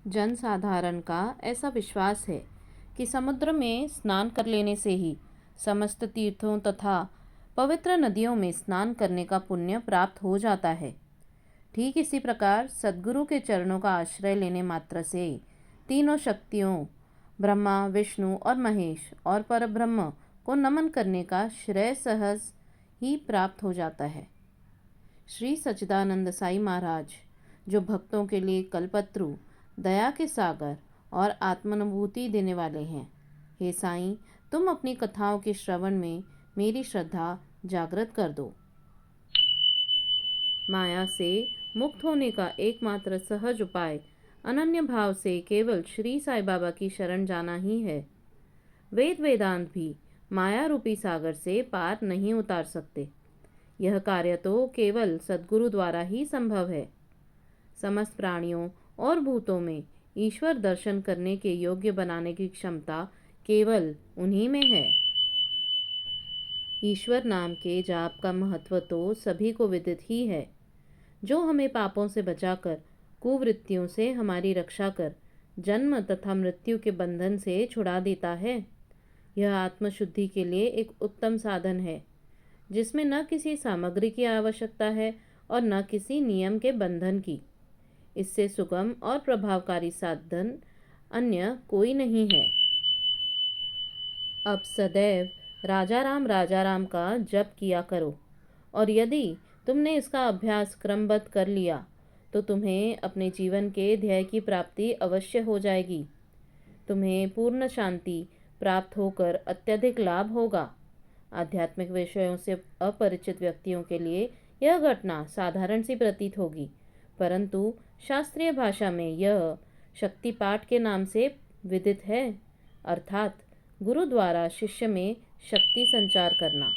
जनसाधारण का ऐसा विश्वास है कि समुद्र में स्नान कर लेने से ही समस्त तीर्थों तथा पवित्र नदियों में स्नान करने का पुण्य प्राप्त हो जाता है। ठीक इसी प्रकार सद्गुरु के चरणों का आश्रय लेने मात्र से तीनों शक्तियों ब्रह्मा, विष्णु और महेश और परब्रह्म को नमन करने का श्रेय सहज ही प्राप्त हो जाता है। श्री सच्चिदानंद साई महाराज, जो भक्तों के लिए कल्पत्रु, दया के सागर और आत्मानुभूति देने वाले हैं, हे साईं, तुम अपनी कथाओं के श्रवण में मेरी श्रद्धा जागृत कर दो। माया से मुक्त होने का एकमात्र सहज उपाय अनन्य भाव से केवल श्री साईं बाबा की शरण जाना ही है। वेद वेदांत भी माया रूपी सागर से पार नहीं उतार सकते। यह कार्य तो केवल सद्गुरु द्वारा ही संभव है। समस्त प्राणियों और भूतों में ईश्वर दर्शन करने के योग्य बनाने की क्षमता केवल उन्हीं में है। ईश्वर नाम के जाप का महत्व तो सभी को विदित ही है, जो हमें पापों से बचाकर, कुवृत्तियों से हमारी रक्षा कर, जन्म तथा मृत्यु के बंधन से छुड़ा देता है। यह आत्मशुद्धि के लिए एक उत्तम साधन है, जिसमें न किसी सामग्री की आवश्यकता है और न किसी नियम के बंधन की। इससे सुगम और प्रभावकारी साधन अन्य कोई नहीं है। अब सदैव राजा राम का जप किया करो, और यदि तुमने इसका अभ्यास क्रमबद्ध कर लिया तो तुम्हें अपने जीवन के ध्येय की प्राप्ति अवश्य हो जाएगी। तुम्हें पूर्ण शांति प्राप्त होकर अत्यधिक लाभ होगा। आध्यात्मिक विषयों से अपरिचित व्यक्तियों के लिए यह घटना साधारण सी प्रतीत होगी, परंतु शास्त्रीय भाषा में यह शक्तिपाठ के नाम से विदित है, अर्थात गुरु द्वारा शिष्य में शक्ति संचार करना।